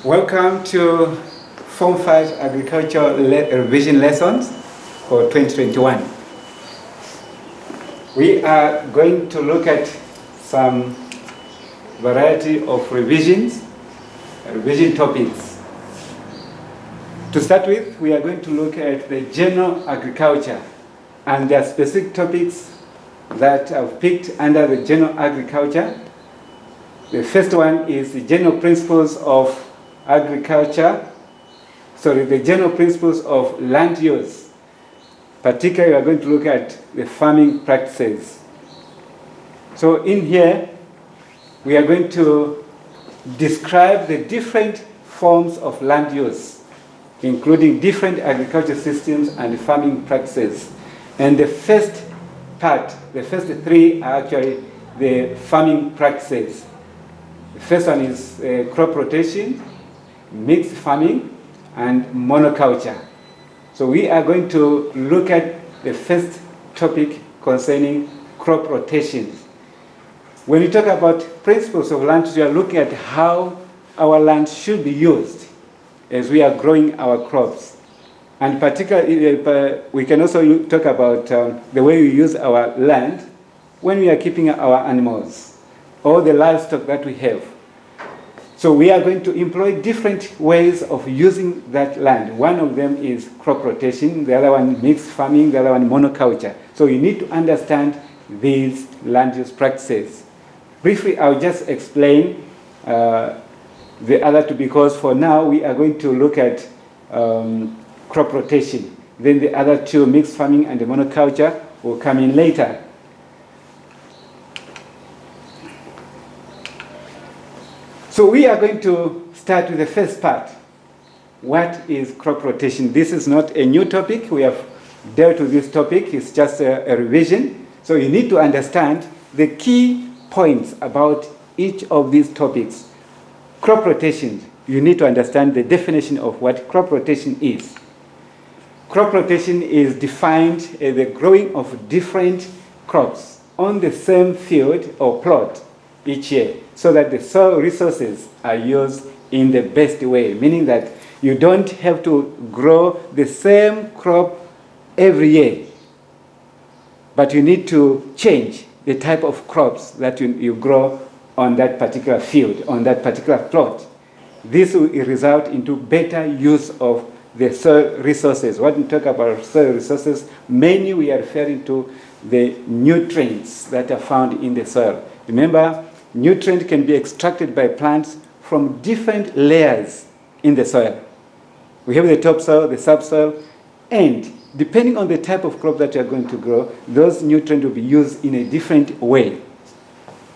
Welcome to Form 5 Agriculture Revision Lessons for 2021. We are going to look at some variety of revision topics. To start with, we are going to look at the general agriculture, and there are specific topics that I've picked under the general agriculture. The first one is the general principles of the general principles of land use. Particularly, we are going to look at the farming practices. So in here, we are going to describe the different forms of land use, including different agriculture systems and farming practices. And the first three are actually the farming practices. The first one is crop rotation, mixed farming, and monoculture. So we are going to look at the first topic concerning crop rotations. When we talk about principles of land use, we are looking at how our land should be used as we are growing our crops. And particularly, we can also talk about the way we use our land when we are keeping our animals or the livestock that we have. So we are going to employ different ways of using that land. One of them is crop rotation, the other one mixed farming, the other one monoculture. So you need to understand these land use practices. Briefly, I'll just explain the other two, because for now we are going to look at crop rotation. Then the other two, mixed farming and the monoculture, will come in later. So we are going to start with the first part. What is crop rotation? This is not a new topic. We have dealt with this topic. It's just a revision. So you need to understand the key points about each of these topics. Crop rotation, you need to understand the definition of what crop rotation is. Crop rotation is defined as the growing of different crops on the same field or plot each year, so that the soil resources are used in the best way, meaning that you don't have to grow the same crop every year, but you need to change the type of crops that you grow on that particular field, on that particular plot. This will result into better use of the soil resources. When we talk about soil resources, mainly we are referring to the nutrients that are found in the soil. Remember, nutrients can be extracted by plants from different layers in the soil. We have the topsoil, the subsoil, and depending on the type of crop that you are going to grow, those nutrients will be used in a different way.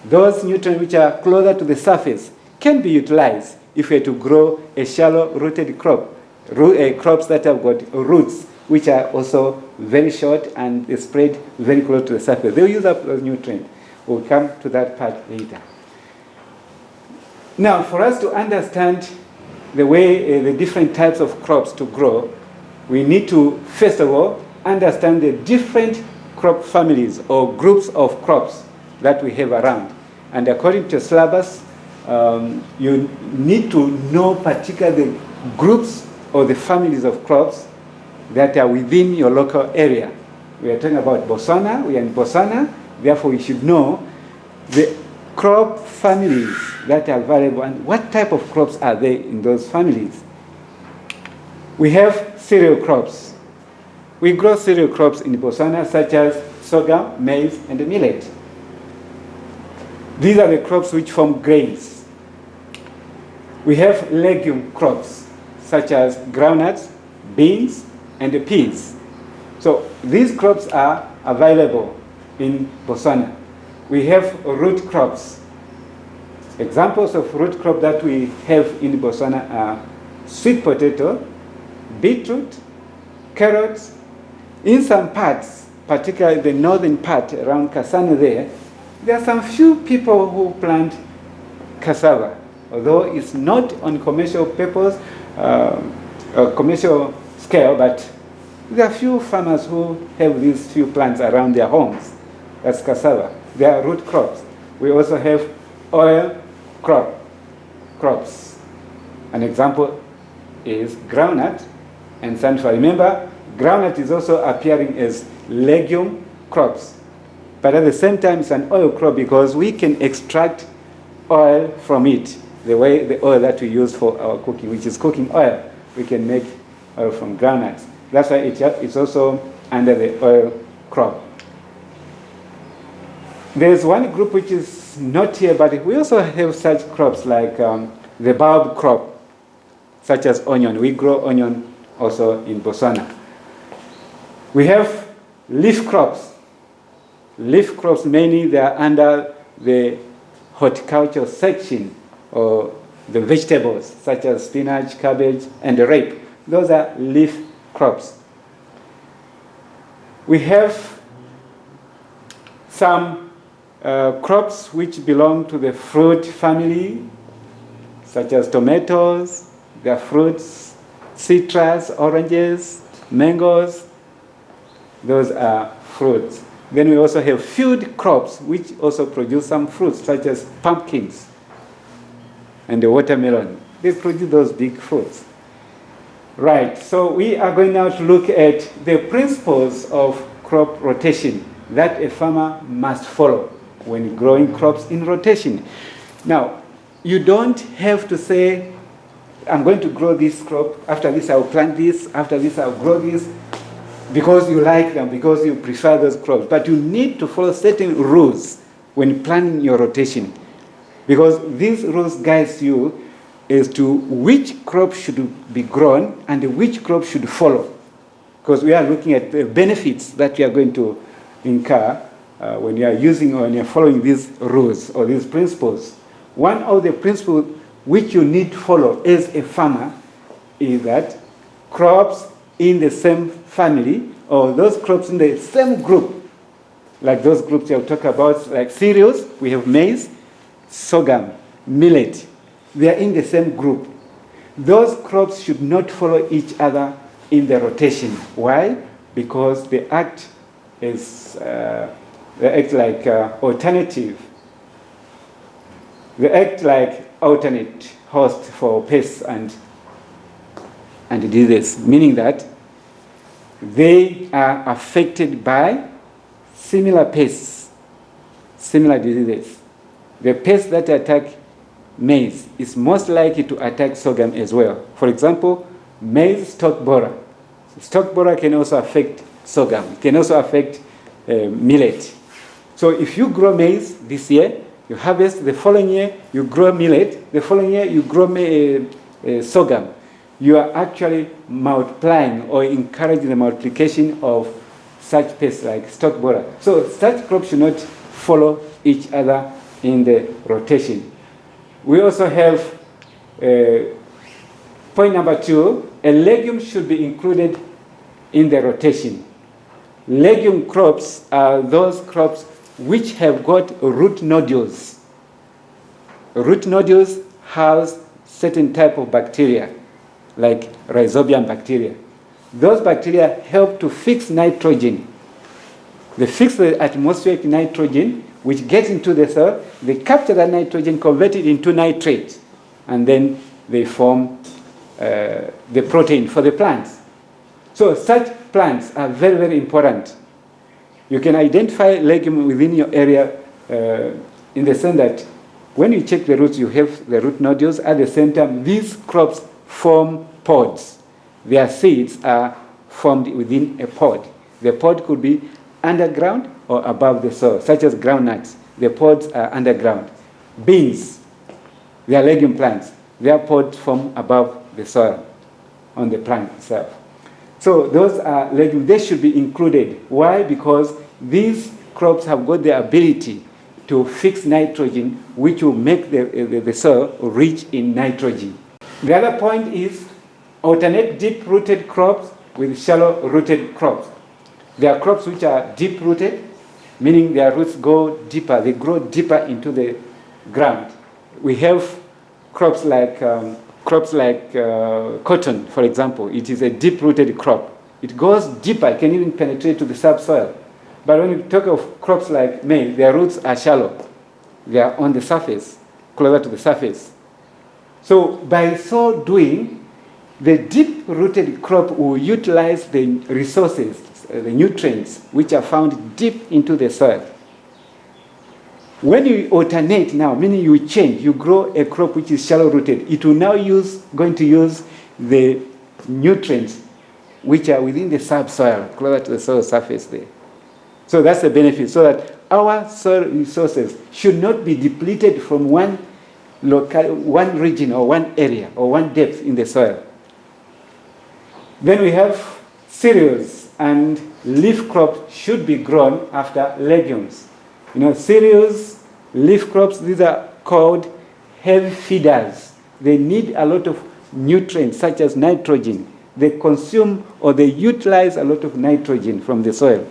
Those nutrients which are closer to the surface can be utilized if we are to grow a shallow-rooted crop, crops that have got roots which are also very short and they spread very close to the surface. They'll use up those nutrients. We'll come to that part later. Now, for us to understand the way the different types of crops to grow, we need to, first of all, understand the different crop families or groups of crops that we have around. And according to syllabus, you need to know particularly the groups or the families of crops that are within your local area. We are talking about Botswana. We are in Botswana. Therefore, we should know the crop families that are available and what type of crops are there in those families. We have cereal crops. We grow cereal crops in Botswana, such as sorghum, maize, and millet. These are the crops which form grains. We have legume crops, such as groundnuts, beans, and peas. So these crops are available in Botswana. We have root crops. Examples of root crop that we have in Botswana are sweet potato, beetroot, carrots. In some parts, particularly the northern part around Kasane there are some few people who plant cassava, although it's not on commercial purpose, commercial scale, but there are few farmers who have these few plants around their homes. That's cassava. They are root crops. We also have oil crops. An example is groundnut and sunflower. Remember, groundnut is also appearing as legume crops. But at the same time, it's an oil crop because we can extract oil from it. The oil that we use for our cooking, which is cooking oil, we can make oil from groundnuts. That's why it's also under the oil crop. There's one group which is not here, but we also have such crops like the bulb crop, such as onion. We grow onion also in Botswana. We have leaf crops. Leaf crops, mainly they are under the horticulture section, or the vegetables such as spinach, cabbage, and rape. Those are leaf crops. We have some crops which belong to the fruit family, such as tomatoes, they are fruits, citrus, oranges, mangoes. Those are fruits. Then we also have field crops which also produce some fruits, such as pumpkins and the watermelon. They produce those big fruits. Right, so we are going now to look at the principles of crop rotation that a farmer must follow when growing crops in rotation. Now, you don't have to say, I'm going to grow this crop, after this I'll plant this, after this I'll grow this, because you like them, because you prefer those crops. But you need to follow certain rules when planning your rotation, because these rules guides you as to which crop should be grown and which crop should follow. Because we are looking at the benefits that we are going to incur when you are using or when you are following these rules or these principles. One of the principles which you need to follow as a farmer is that crops in the same family, or those crops in the same group, like those groups I'll talk about, like cereals, we have maize, sorghum, millet. They are in the same group. Those crops should not follow each other in the rotation. Why? Because they act like alternative. They act like alternate host for pests and diseases, meaning that they are affected by similar pests, similar diseases. The pest that attack maize is most likely to attack sorghum as well. For example, maize stalk borer. Stalk borer can also affect sorghum. It can also affect millet. So if you grow maize this year, you harvest, the following year you grow millet, the following year you grow sorghum, you are actually multiplying or encouraging the multiplication of such pests like stalk borer. So such crops should not follow each other in the rotation. We also have point number 2, a legume should be included in the rotation. Legume crops are those crops which have got root nodules. Root nodules house certain type of bacteria, like rhizobium bacteria. Those bacteria help to fix nitrogen. They fix the atmospheric nitrogen, which gets into the soil. They capture that nitrogen, convert it into nitrate, and then they form the protein for the plants. So such plants are very, very important. You can identify legume within your area in the sense that when you check the roots, you have the root nodules. At the same time, these crops form pods. Their seeds are formed within a pod. The pod could be underground or above the soil, such as groundnuts. The pods are underground. Beans, they are legume plants. Their pods form above the soil on the plant itself. So those are legumes. They should be included. Why? Because these crops have got the ability to fix nitrogen, which will make the soil rich in nitrogen. The other point is alternate deep-rooted crops with shallow-rooted crops. There are crops which are deep-rooted, meaning their roots go deeper. They grow deeper into the ground. We have crops like cotton, for example. It is a deep-rooted crop. It goes deeper. It can even penetrate to the subsoil. But when you talk of crops like maize, their roots are shallow. They are on the surface, closer to the surface. So by so doing, the deep-rooted crop will utilize the resources, the nutrients, which are found deep into the soil. When you alternate now, meaning you change, you grow a crop which is shallow-rooted, it will now going to use the nutrients which are within the subsoil, closer to the soil surface there. So that's the benefit, so that our soil resources should not be depleted from one region or one area or one depth in the soil. Then we have cereals and leaf crops should be grown after legumes. Cereals, leaf crops, these are called heavy feeders. They need a lot of nutrients such as nitrogen. They consume or they utilize a lot of nitrogen from the soil.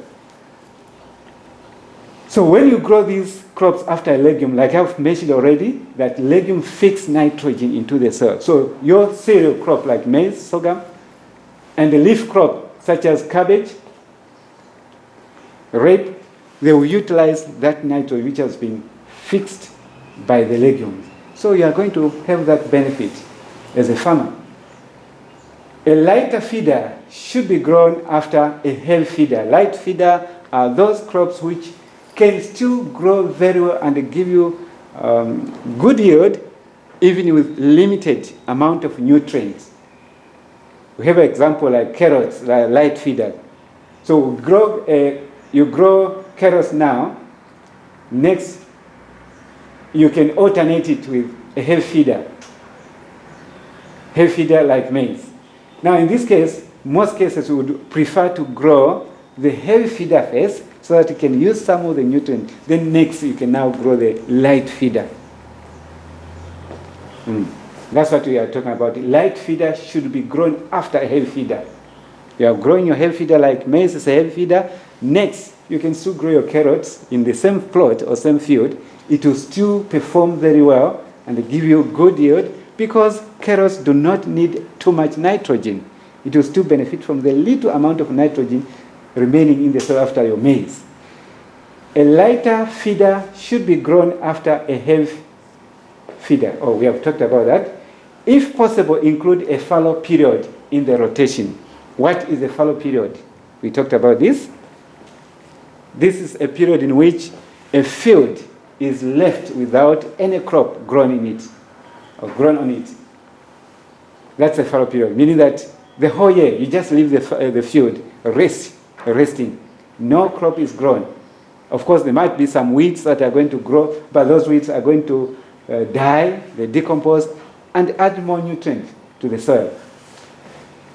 So when you grow these crops after a legume, like I've mentioned already, that legume fix nitrogen into the soil. So your cereal crop like maize, sorghum, and the leaf crop such as cabbage, rape, they will utilize that nitrogen which has been fixed by the legumes. So you are going to have that benefit as a farmer. A lighter feeder should be grown after a heavy feeder. Light feeder are those crops which can still grow very well and give you good yield even with limited amount of nutrients. We have an example like carrots, like light feeder. So you grow carrots now, next you can alternate it with a heavy feeder like maize. Now in this case, most cases we would prefer to grow the heavy feeder first so that you can use some of the nutrients. Then next you can now grow the light feeder. That's what we are talking about. The light feeder should be grown after a heavy feeder. You are growing your heavy feeder like maize is a heavy feeder. Next, you can still grow your carrots in the same plot or same field. It will still perform very well and give you good yield because carrots do not need too much nitrogen. It will still benefit from the little amount of nitrogen remaining in the soil after your maize. A lighter feeder should be grown after a heavy feeder. We have talked about that. If possible, include a fallow period in the rotation. What is a fallow period? We talked about this. This is a period in which a field is left without any crop grown in it or grown on it. That's a fallow period, meaning that the whole year you just leave the field resting. No crop is grown. Of course, there might be some weeds that are going to grow, but those weeds are going to die, they decompose, and add more nutrients to the soil.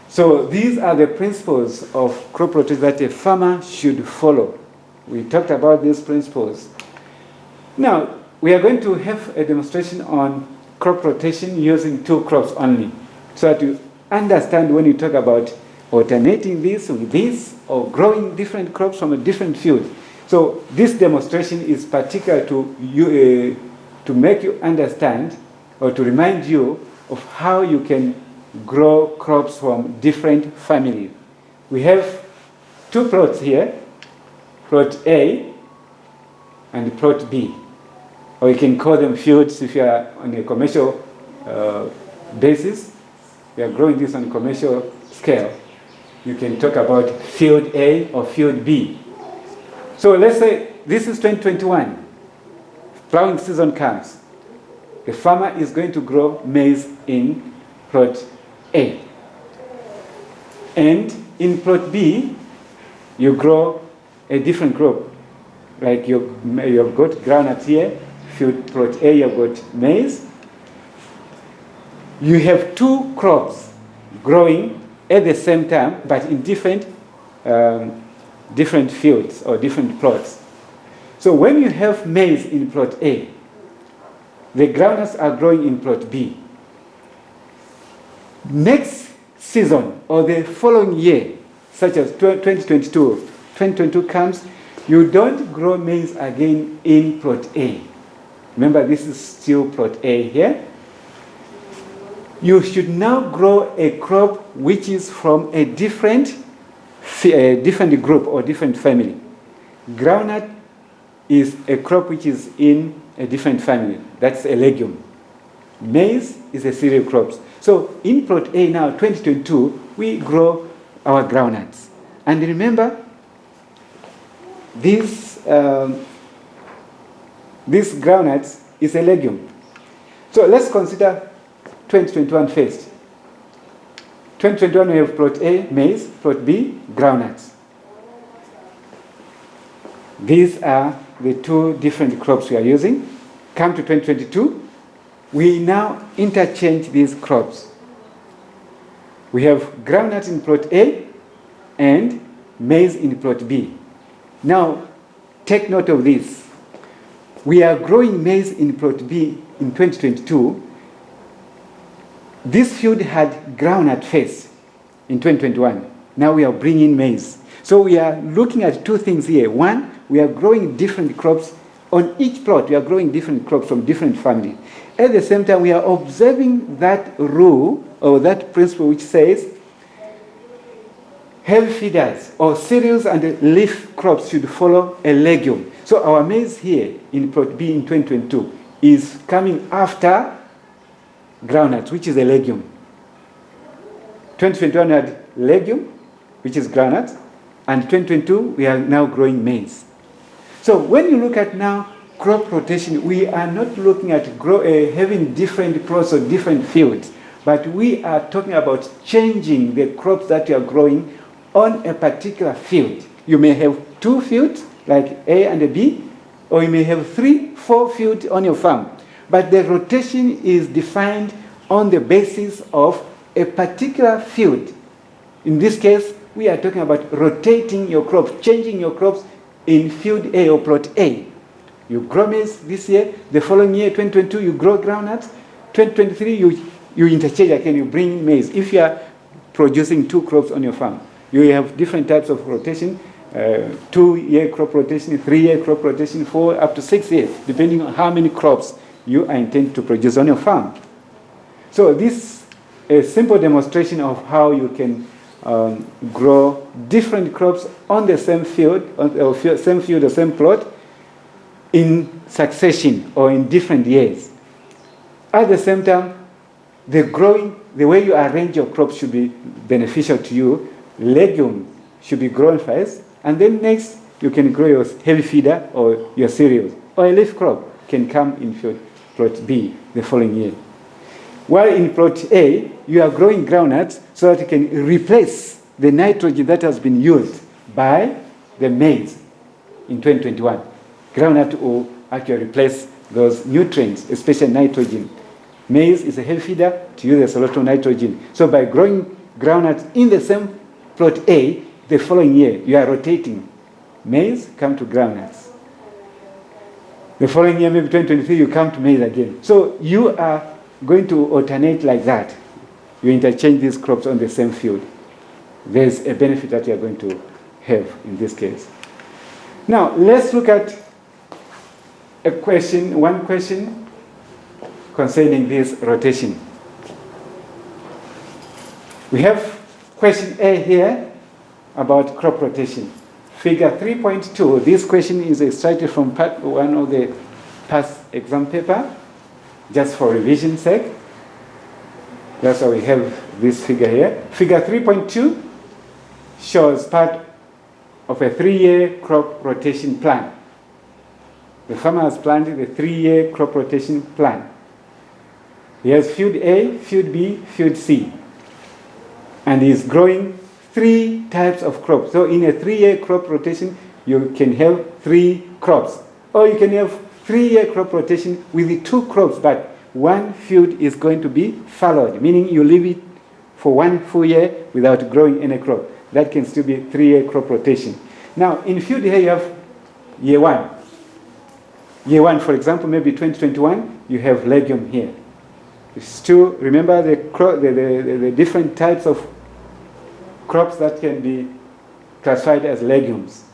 So these are the principles of crop rotation that a farmer should follow. We talked about these principles. Now, we are going to have a demonstration on crop rotation using two crops only, so that you understand when you talk about alternating this with this or growing different crops from a different field. So this demonstration is particular to you, to make you understand or to remind you of how you can grow crops from different families. We have two plots here, plot A and plot B. Or you can call them fields if you are on a commercial basis. We are growing this on a commercial scale. You can talk about field A or field B. So let's say this is 2021. Plowing season comes. The farmer is going to grow maize in plot A. And in plot B, you grow a different crop. Like you've got groundnut here, field plot A, you've got maize. You have two crops growing at the same time, but in different fields or different plots. So when you have maize in plot A, the groundnuts are growing in plot B. Next season or the following year, such as 2022 comes, you don't grow maize again in plot A. Remember, this is still plot A here. You should now grow a crop which is from a different group or different family. Groundnut is a crop which is in a different family. That's a legume. Maize is a cereal crop. So in plot A now, 2022, we grow our groundnuts. And remember, this groundnuts is a legume. So let's consider 2021 first. 2021 we have plot A, maize, plot B, groundnuts. These are the two different crops we are using. Come to 2022, we now interchange these crops. We have groundnut in plot A and maize in plot B. Now, take note of this. We are growing maize in plot B in 2022. This field had groundnut first in 2021. Now we are bringing maize. So we are looking at two things here. One, we are growing different crops. On each plot, we are growing different crops from different families. At the same time, we are observing that rule or that principle which says heavy feeders or cereals and leaf crops should follow a legume. So our maize here in plot B in 2022 is coming after groundnuts, which is a legume. 2021 we had legume, which is groundnuts, and 2022 we are now growing maize. So when you look at now crop rotation, we are not looking at having different plots or different fields, but we are talking about changing the crops that you are growing on a particular field. You may have two fields, like A and a B, or you may have 3, 4 fields on your farm. But the rotation is defined on the basis of a particular field. In this case, we are talking about rotating your crops, changing your crops in field A or plot A. You grow maize this year, the following year, 2022, you grow groundnuts, 2023, you interchange again, you bring maize. If you are producing 2 crops on your farm, you have different types of rotation, 2-year crop rotation, 3-year crop rotation, 4 up to 6 years, depending on how many crops you are intended to produce on your farm. So this is a simple demonstration of how you can grow different crops on the same field, or same plot, in succession or in different years. At the same time, the way you arrange your crops should be beneficial to you. Legume should be grown first, and then next you can grow your heavy feeder or your cereals, or a leaf crop can come in field plot B the following year. While in plot A, you are growing groundnuts so that you can replace the nitrogen that has been used by the maize in 2021. Groundnut will actually replace those nutrients, especially nitrogen. Maize is a heavy feeder to use a lot of nitrogen. So by growing groundnuts in the same plot A, the following year, you are rotating. Maize, come to groundnuts. The following year, maybe 2023, you come to maize again. So you are going to alternate like that. You interchange these crops on the same field. There's a benefit that you are going to have in this case. Now, let's look at one question concerning this rotation. We have question A here about crop rotation. Figure 3.2, this question is extracted from part 1 of the past exam paper, just for revision sake. That's why we have this figure here. Figure 3.2 shows part of a 3-year crop rotation plan. The farmer has planned the 3-year crop rotation plan. He has field A, field B, field C. And he's growing 3 types of crops. So in a 3-year crop rotation, you can have 3 crops. Or you can have 3-year crop rotation with 2 crops, but one field is going to be fallowed, meaning you leave it for 1 full year without growing any crop. That can still be 3-year crop rotation. Now, in field here, you have year 1. Year 1, for example, maybe 2021, you have legume here. Still, remember the different types of crops that can be classified as legumes.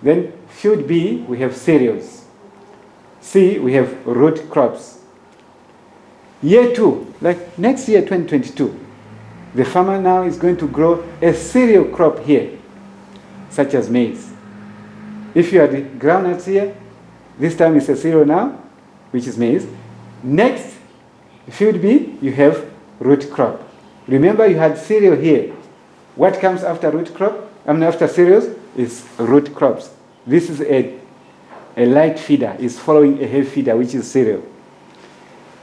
Then field B, we have cereals. C, we have root crops. Year 2, like next year, 2022, the farmer now is going to grow a cereal crop here, such as maize. If you had the groundnuts here, this time it's a cereal now, which is maize. Next Field B, you have root crop. Remember you had cereal here. What comes after root crop? After cereals is root crops. This is a light feeder. It's following a heavy feeder, which is cereal.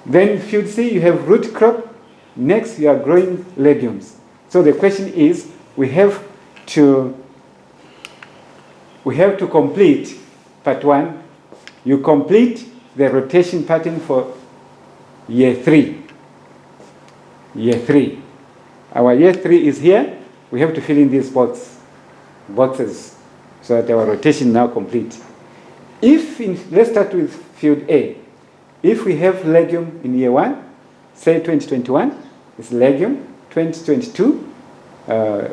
Then field C, you have root crop. Next, you are growing legumes. So the question is, we have to complete part 1. You complete the rotation pattern for year 3. Year 3. Our year 3 is here. We have to fill in these boxes so that our rotation now complete. Let's start with field A. If we have legume in year 1, say 2021, it's legume, 2022,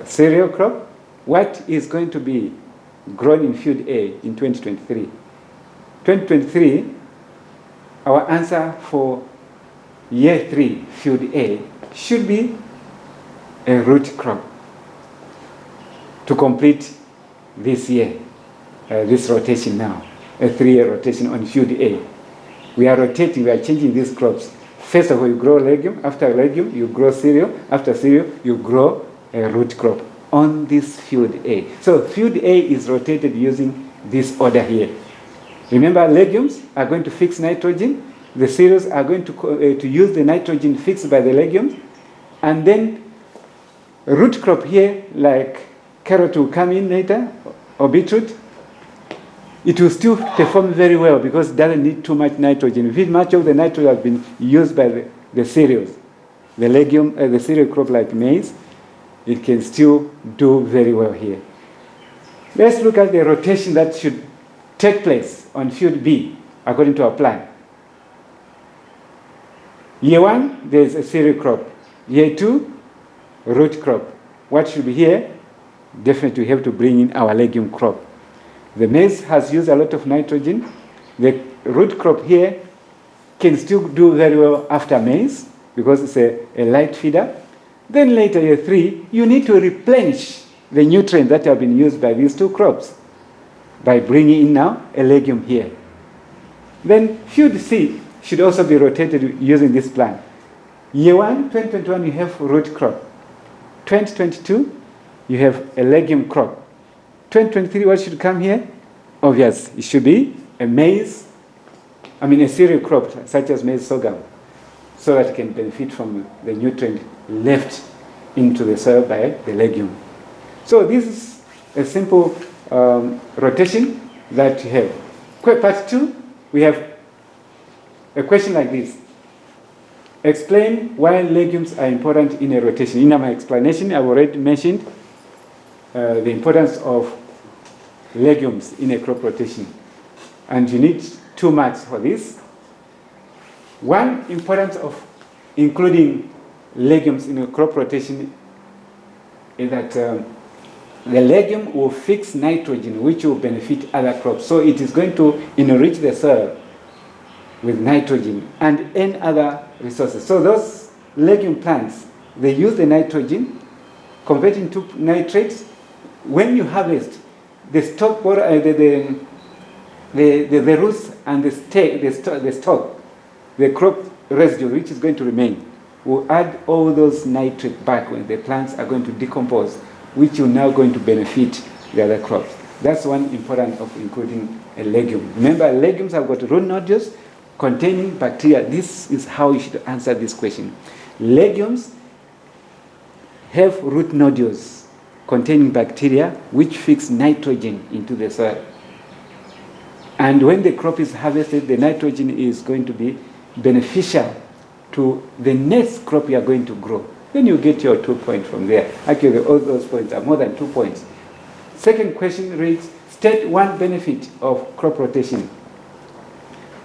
cereal crop, what is going to be grown in field A in 2023? 2023, our answer for year 3, field A, should be a root crop to complete this year, this rotation now, a 3-year rotation on field A. We are rotating, we are changing these crops. First of all, you grow legume. After legume, you grow cereal. After cereal, you grow a root crop on this field A. So field A is rotated using this order here. Remember, legumes are going to fix nitrogen. The cereals are going to use the nitrogen fixed by the legumes. And then root crop here, like carrot will come in later, or beetroot. It will still perform very well because it doesn't need too much nitrogen. If much of the nitrogen has been used by the cereals, the cereal crop like maize, it can still do very well here. Let's look at the rotation that should take place on field B according to our plan. Year 1, there's a cereal crop. Year 2, root crop. What should be here? Definitely we have to bring in our legume crop. The maize has used a lot of nitrogen. The root crop here can still do very well after maize because it's a light feeder. Then later, year 3, you need to replenish the nutrients that have been used by these two crops by bringing in now a legume here. Then field C should also be rotated using this plan. Year 1, 2021, you have root crop. 2022, you have a legume crop. 2023, what should come here? Obvious, it should be a cereal crop such as maize sorghum, so that it can benefit from the nutrient left into the soil by the legume. So this is a simple rotation that you have. Part 2, we have a question like this. Explain why legumes are important in a rotation. In my explanation, I've already mentioned the importance of legumes in a crop rotation. And you need 2 marks for this. One importance of including legumes in a crop rotation is that the legume will fix nitrogen, which will benefit other crops. So it is going to enrich the soil with nitrogen and any other resources. So those legume plants, they use the nitrogen, convert into nitrates. When you harvest, the stalk, the roots and the stalk, the crop residue, which is going to remain, will add all those nitrates back when the plants are going to decompose, which are now going to benefit the other crops. That's one important of including a legume. Remember, legumes have got root nodules containing bacteria. This is how you should answer this question. Legumes have root nodules containing bacteria which fix nitrogen into the soil. And when the crop is harvested, the nitrogen is going to be beneficial to the next crop you are going to grow. Then you get your 2 points from there. Actually, all those points are more than 2 points. Second question reads, state one benefit of crop rotation.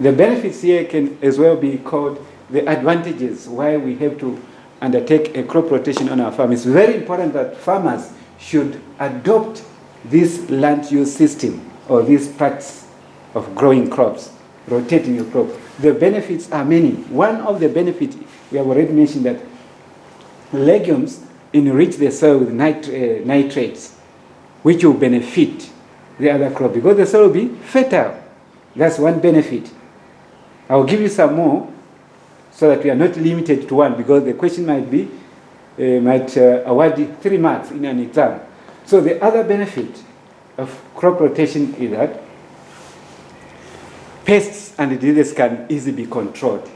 The benefits here can as well be called the advantages why we have to undertake a crop rotation on our farm. It's very important that farmers should adopt this land use system or these parts of growing crops, rotating your crop. The benefits are many. One of the benefits, we have already mentioned that legumes enrich the soil with nitrates, which will benefit the other crop because the soil will be fertile. That's one benefit. I'll give you some more. so that we are not limited to one, because the question might award 3 marks in an exam. So the other benefit of crop rotation is that pests and diseases can easily be controlled.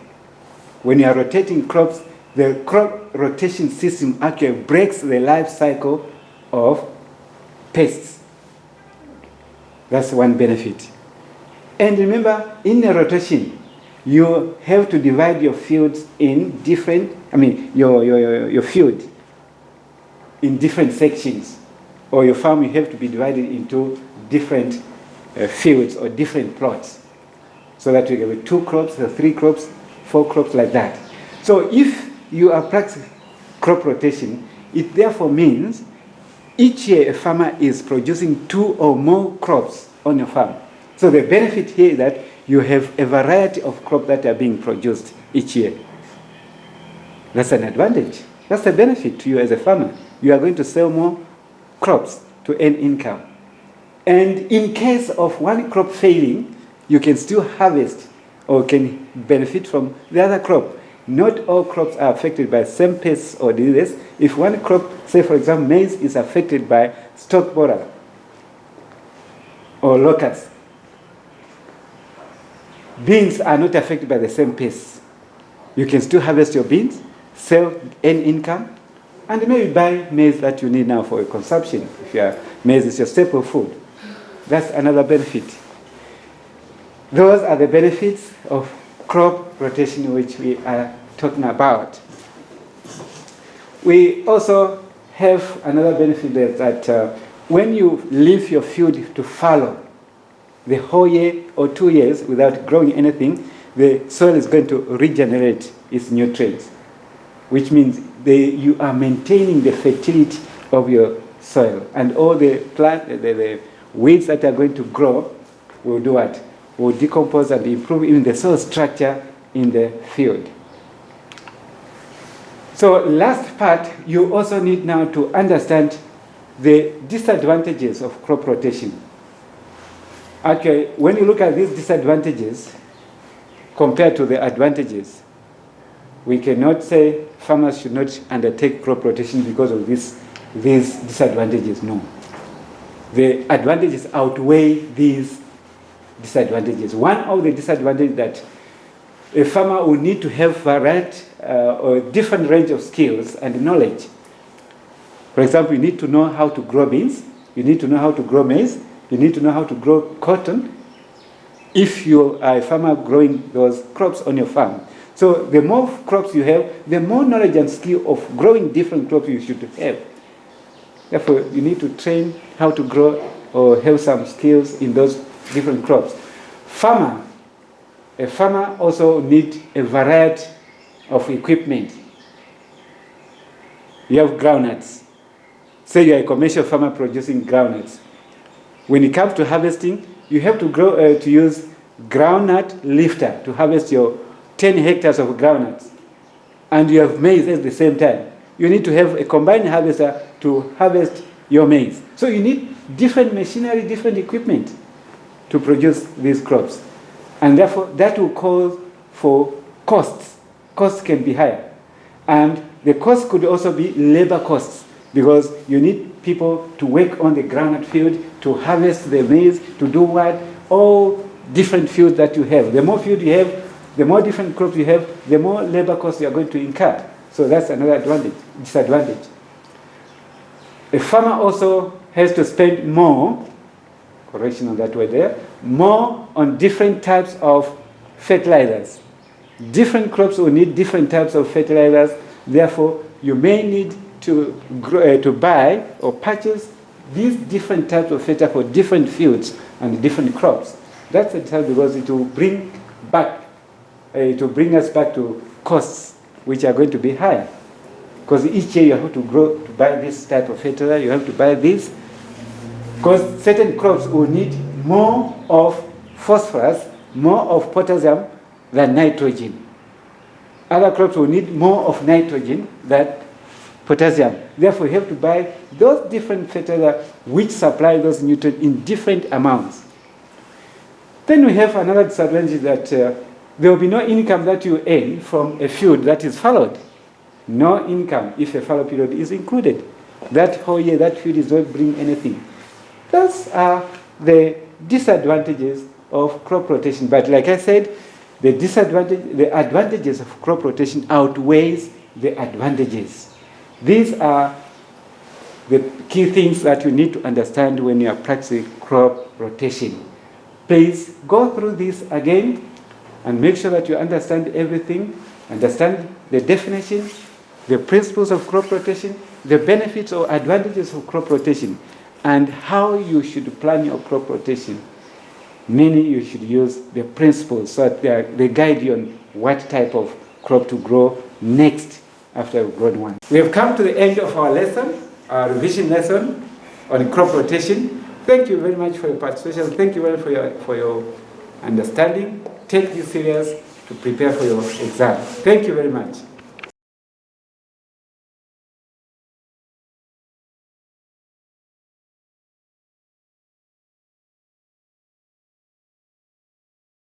When you are rotating crops, the crop rotation system actually breaks the life cycle of pests. That's one benefit. And remember, in a rotation, you have to divide your fields in different, your field in different sections. Or your farm, you have to be divided into different fields or different plots. So that you have 2 crops, or 3 crops, 4 crops, like that. So if you are practicing crop rotation, it therefore means each year a farmer is producing 2 or more crops on your farm. So the benefit here is that you have a variety of crops that are being produced each year. That's an advantage. That's a benefit to you as a farmer. You are going to sell more crops to earn income. And in case of one crop failing, you can still harvest or can benefit from the other crop. Not all crops are affected by same pests or diseases. If one crop, say for example maize, is affected by stalk borer or locusts, beans are not affected by the same pests. You can still harvest your beans, sell, earn income, and maybe buy maize that you need now for your consumption. If maize is your staple food, that's another benefit. Those are the benefits of crop rotation which we are talking about. We also have another benefit that when you leave your field to fallow the whole year or 2 years without growing anything, the soil is going to regenerate its nutrients, which means you are maintaining the fertility of your soil, and all the the weeds that are going to grow will do what? Will decompose and improve even the soil structure in the field. So last part, you also need now to understand the disadvantages of crop rotation. Okay, when you look at these disadvantages compared to the advantages, we cannot say farmers should not undertake crop rotation because of these disadvantages. No. The advantages outweigh these disadvantages. One of the disadvantages that a farmer will need to have variety or different range of skills and knowledge. For example, you need to know how to grow beans, you need to know how to grow maize, you need to know how to grow cotton if you are a farmer growing those crops on your farm. So the more crops you have, the more knowledge and skill of growing different crops you should have. Therefore, you need to train how to grow or have some skills in those different crops. A farmer also needs a variety of equipment. You have groundnuts. Say you are a commercial farmer producing groundnuts. When it comes to harvesting, you have to use groundnut lifter to harvest your 10 hectares of groundnuts. And you have maize at the same time. You need to have a combined harvester to harvest your maize. So you need different machinery, different equipment to produce these crops. And therefore, that will call for costs. Costs can be higher. And the cost could also be labor costs, because you need people to work on the groundnut field, to harvest the maize, to do what? All different fields that you have. The more field you have, the more different crops you have, the more labor costs you are going to incur. So that's another disadvantage. A farmer also has to spend more, correction on that word there, more on different types of fertilizers. Different crops will need different types of fertilizers. Therefore, you may need to buy or purchase these different types of fertilizer for different fields and different crops. That's a time because it will bring us back to costs which are going to be higher. Because each year you have to buy this type of fertilizer, you have to buy this. Because certain crops will need more of phosphorus, more of potassium than nitrogen. Other crops will need more of nitrogen than potassium. Therefore, you have to buy those different fertilizers which supply those nutrients in different amounts. Then we have another disadvantage that there will be no income that you earn from a field that is fallowed. No income if a fallow period is included. That whole year, that field is not bring anything. Those are the disadvantages of crop rotation. But like I said, the advantages of crop rotation outweighs the advantages. These are the key things that you need to understand when you are practicing crop rotation. Please go through this again and make sure that you understand everything, understand the definition, the principles of crop rotation, the benefits or advantages of crop rotation, and how you should plan your crop rotation. Mainly you should use the principles so that they guide you on what type of crop to grow next after you've grown one. We have come to the end of our lesson, our revision lesson on crop rotation. Thank you very much for your participation. Thank you very much for your understanding. Take this serious to prepare for your exam. Thank you very much.